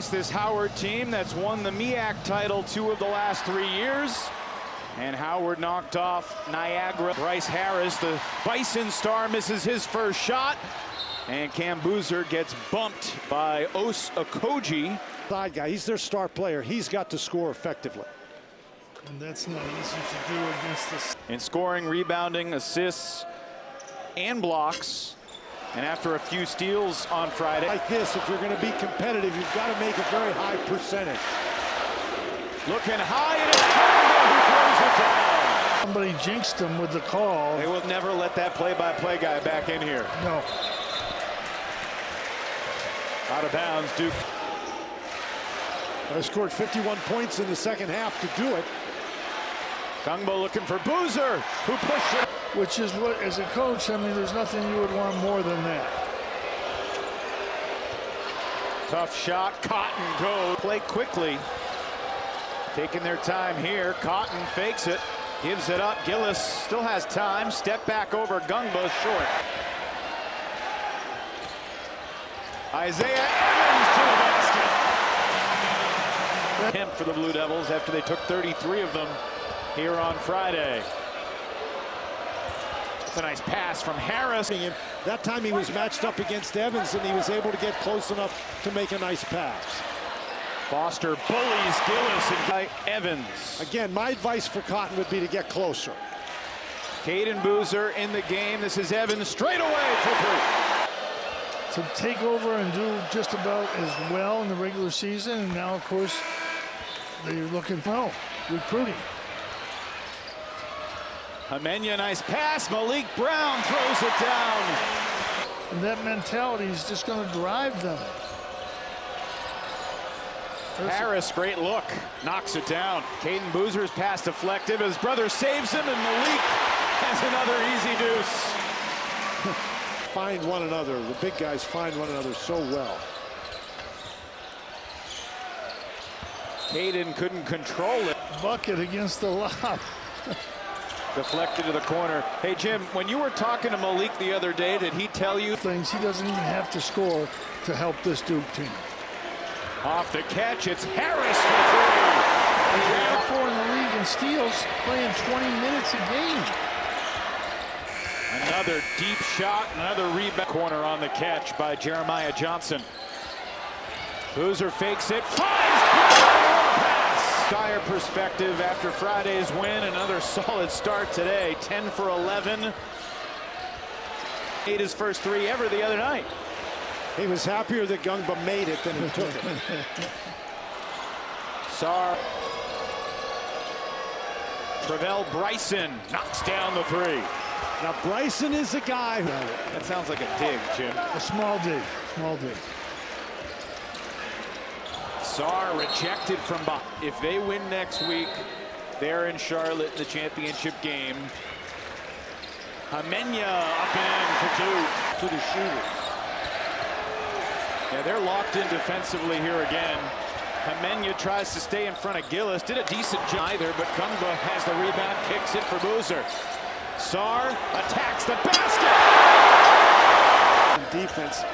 face this Howard team that's won the MEAC title 2 of the last 3 years. And Howard knocked off Niagara. Bryce Harris, the Bison star, misses his first shot. And Cam Boozer gets bumped by Os Okoji. Side guy, he's their star player. He's got to score effectively. And that's not easy to do against this. In scoring, rebounding, assists, and blocks. And after a few steals on Friday. Like this, if you're going to be competitive, you've got to make a very high percentage. Looking high, and it's Campbell who throws it down. Somebody jinxed him with the call. They will never let that play-by-play guy back in here. No. Out of bounds, Duke. They scored 51 points in the second half to do it. Gungbo looking for Boozer, who pushed it. Which is what, as a coach, I mean, there's nothing you would want more than that. Tough shot, Cotton goes. Play quickly. Taking their time here. Cotton fakes it, gives it up. Gillis still has time. Step back over Gungbo, short. Isaiah Evans to the basket. Attempt for the Blue Devils after they took 33 of them here on Friday. It's a nice pass from Harris. That time he was matched up against Evans, and he was able to get close enough to make a nice pass. Foster bullies Gillis and Evans. Again, my advice for Cotton would be to get closer. Caden Boozer in the game. This is Evans straight away for 3. To take over and do just about as well in the regular season, and now, of course, they're looking for recruiting. Amenya, nice pass. Malik Brown throws it down. And that mentality is just going to drive them. Harris, great look, knocks it down. Caden Boozer's pass deflected. His brother saves him, and Malik has another easy deuce. Find one another. The big guys find one another so well. Caden couldn't control it. Bucket against the lob. Deflected to the corner. Hey, Jim, when you were talking to Malik the other day, did he tell you things? He doesn't even have to score to help this Duke team. Off the catch, it's Harris for 3. Four in the league in steals, playing 20 minutes a game. Another deep shot, another rebound. Corner on the catch by Jeremiah Johnson. Boozer fakes it, finds pass. Dire perspective after Friday's win. Another solid start today. 10 for 11. Made his first 3 ever the other night. He was happier that Gungba made it than he took it. Sar. Travell Bryson knocks down the 3. Now Bryson is a guy who... That sounds like a dig, Jim. A small dig, small dig. Sar rejected from behind. If they win next week, they're in Charlotte in the championship game. Amenya up and in for 2 to the shooter. Yeah, they're locked in defensively here again. Amenya tries to stay in front of Gillis. Did a decent job either, but Gungba has the rebound, kicks it for Boozer. Sar attacks the basket. Defense.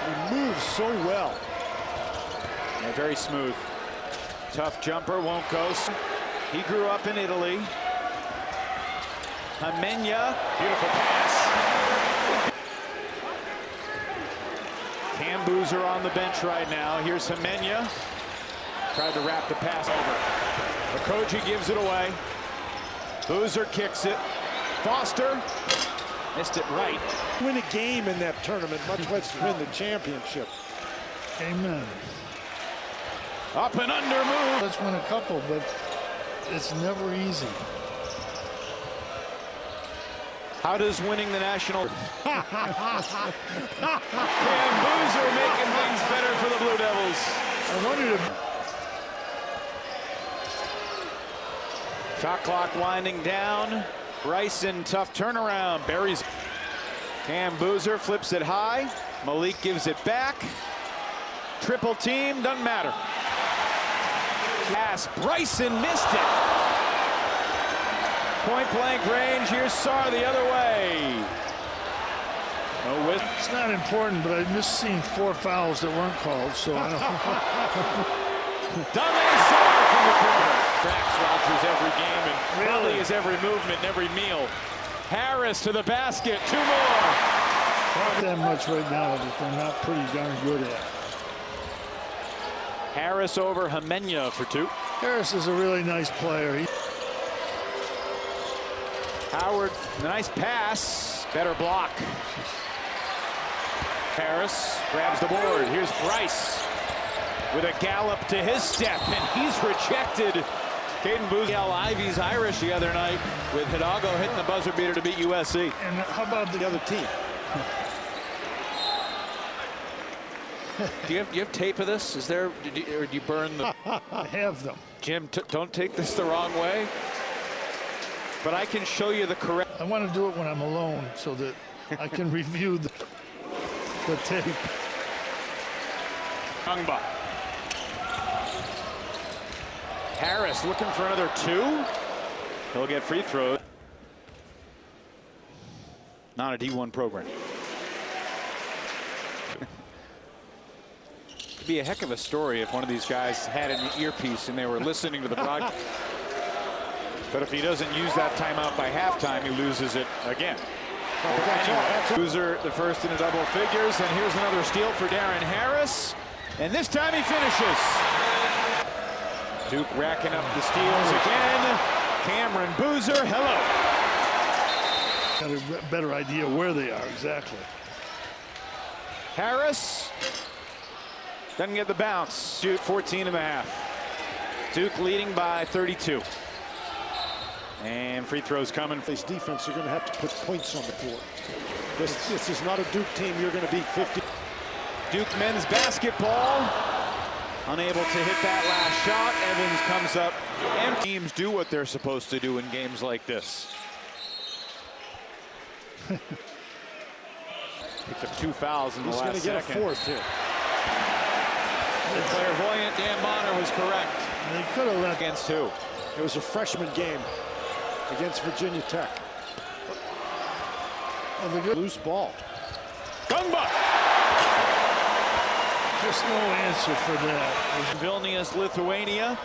He moves so well. Yeah, very smooth. Tough jumper, won't go. He grew up in Italy. Amenya, beautiful pass. Cam Boozer on the bench right now. Here's Amenya. Tried to wrap the pass over. Okoji gives it away. Boozer kicks it. Foster missed it right. Win a game in that tournament, much less win the championship. Amen. Up and under move. Let's win a couple, but it's never easy. How does winning the national... Cam Boozer making things better for the Blue Devils. I wondered if... Shot clock winding down. Bryson, tough turnaround. Buries. Cam Boozer flips it high. Malik gives it back. Triple team, doesn't matter. Pass, Bryson missed it. Point blank range, here's Sar the other way. No with. It's not important, but I missed seeing 4 fouls that weren't called, so I don't From the corner. Tracks Rogers every game and really is every movement and every meal. Harris to the basket. 2 more. Not that much right now that they're not pretty darn good at. Harris over Hemenya for 2. Harris is a really nice player. Howard, nice pass. Better block. Harris grabs the board. Here's Bryce with a gallop to his step, and he's rejected. Caden Boozer, Ivy's Irish the other night with Hidalgo hitting the buzzer beater to beat USC. And how about the other team? Do you have tape of this? Is there, or do you burn the? I have them. Jim, don't take this the wrong way, but I can show you the correct. I want to do it when I'm alone so that I can review the tape. Youngba. Harris looking for another 2. He'll get free throws. Not a D1 program. It'd be a heck of a story if one of these guys had an earpiece and they were listening to the broadcast. But if he doesn't use that timeout by halftime, he loses it again. Anyway, Boozer the first in the double figures, and here's another steal for Darren Harris. And this time he finishes. Duke racking up the steals again. Cameron Boozer, hello. Got a better idea where they are exactly. Harris doesn't get the bounce. Shoot 14.5. Duke leading by 32. And free throws coming. This defense, you're going to have to put points on the board. This is not a Duke team you're going to beat 50. Duke men's basketball. Unable to hit that last shot. Evans comes up. And teams do what they're supposed to do in games like this. Picked up 2 fouls in the last second. He's going to get a 4th here. The clairvoyant Dan Bonner was correct. They could have left Against who? It was a freshman game against Virginia Tech. Oh, the good Loose ball. Gungba! Just no answer for that. Vilnius, Lithuania.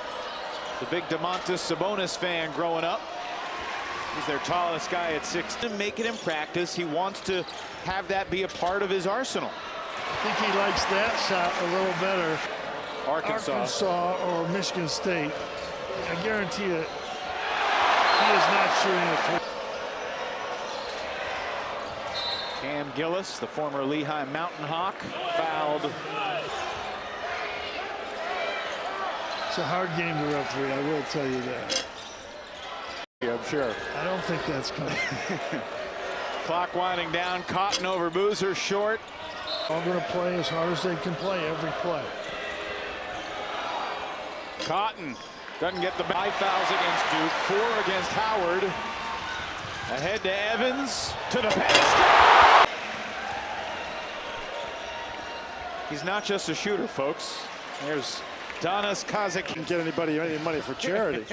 The big Domantas Sabonis fan growing up. He's their tallest guy at 6. To make it in practice, he wants to have that be a part of his arsenal. I think he likes that shot a little better. Arkansas or Michigan State. I guarantee it. He is not shooting a 3. Cam Gillis, the former Lehigh Mountain Hawk, fouled. It's a hard game to referee, I will tell you that. Yeah, I'm sure. I don't think that's coming. Clock winding down. Cotton over Boozer, short. All going to play as hard as they can play every play. Cotton doesn't get the 5 fouls against Duke, 4 against Howard. Ahead to Evans, to the basket. He's not just a shooter, folks. There's Donis Kazak. Can't get anybody any money for charity.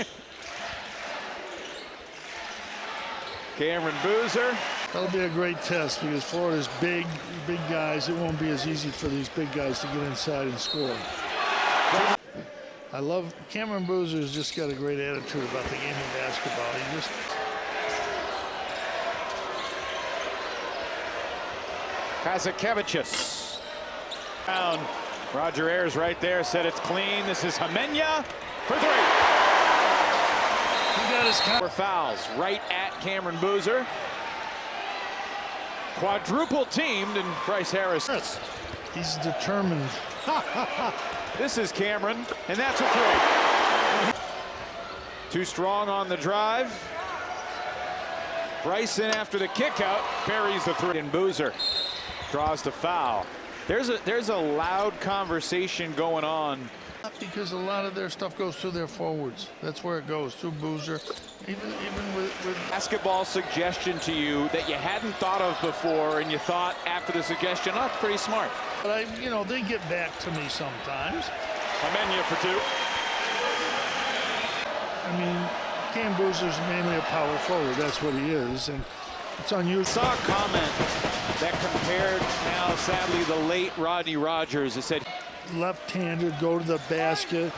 Cameron Boozer. That'll be a great test because Florida's big guys. It won't be as easy for these big guys to get inside and score. I love Cameron Boozer's just got a great attitude about the game of basketball. He just Kazakevicius. Down. Roger Ayers right there, said it's clean. This is Hemenya for 3. he got his 4 fouls right at Cameron Boozer. Quadruple teamed, and Bryce Harris. He's determined. This is Cameron, and that's a 3. Too strong on the drive. Bryson after the kick out buries the 3, and Boozer draws the foul. There's a loud conversation going on. Because a lot of their stuff goes through their forwards. That's where it goes, through Boozer. Even with Basketball suggestion to you that you hadn't thought of before, and you thought after the suggestion, oh, that's pretty smart. But they get back to me sometimes. Hemenya for 2. I mean, Cam Boozer's mainly a power forward. That's what he is, and it's unusual. Saw a comment that compared now, sadly, the late Rodney Rogers. It said Left-handed, go to the basket,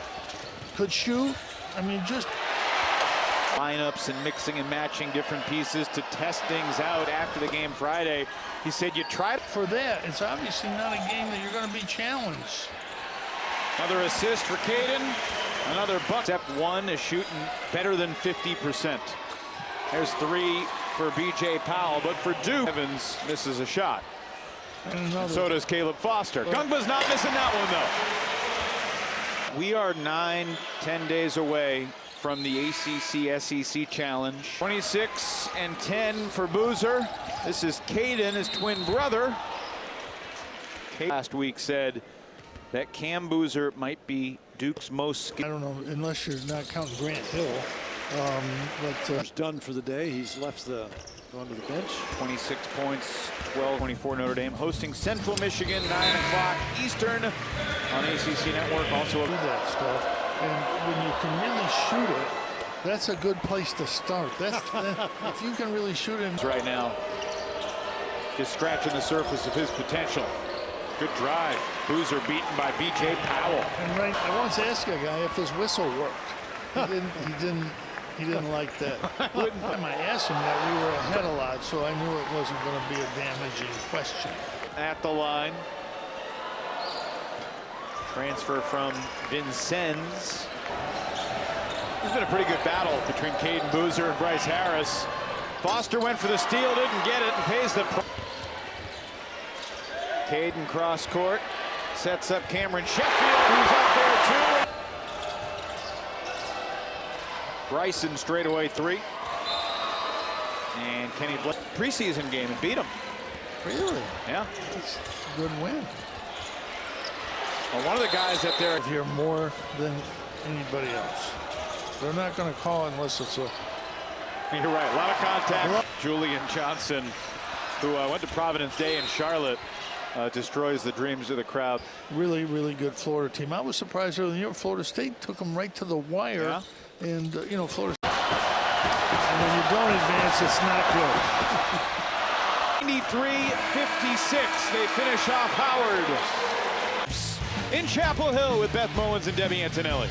could shoot. I mean, just lineups and mixing and matching different pieces to test things out after the game Friday. He said you tried. for that, it's obviously not a game that you're going to be challenged. Another assist for Caden. Another buck. Step one is shooting better than 50%. There's 3 for B.J. Powell, but for Duke, Evans misses a shot. And So does Caleb Foster. Gungba's not missing that one, though. We are 9-10 days away from the ACC-SEC Challenge. 26-10 for Boozer. This is Caden, his twin brother. Last week said that Cam Boozer might be Duke's most. I don't know, unless you're not counting Grant Hill. He's done for the day. He's left going to the bench. 26 points, 12-24 Notre Dame hosting Central Michigan, 9 o'clock Eastern on ACC Network. Also Do that stuff. And when you can really shoot it, that's a good place to start. If you can really shoot it. right now, just scratching the surface of his potential. Good drive. Boozer beaten by B.J. Powell. And right, I once asked a guy if his whistle worked. He didn't like that. Time I asked him that, we were ahead a lot, so I knew it wasn't going to be a damaging question. At the line. Transfer from Vincennes. There's been a pretty good battle between Caden Boozer and Bryce Harris. Foster went for the steal, didn't get it, and pays the price. Caden cross court, sets up Cameron Sheffield, who's out there too. Bryson straightaway 3. And Kenny Blake, preseason game, and beat him. Really? Yeah. That's a good win. Well, one of the guys that they're Here more than anybody else. They're not going to call unless it's a. You're right, a lot of contact. Julian Johnson, who went to Providence Day in Charlotte, destroys the dreams of the crowd. Really, really good Florida team. I was surprised earlier in the year, Florida State took them right to the wire. Yeah. And, you know, Florida State. And when you don't advance, it's not good. 93-56, they finish off Howard. In Chapel Hill with Beth Mullins and Debbie Antonelli.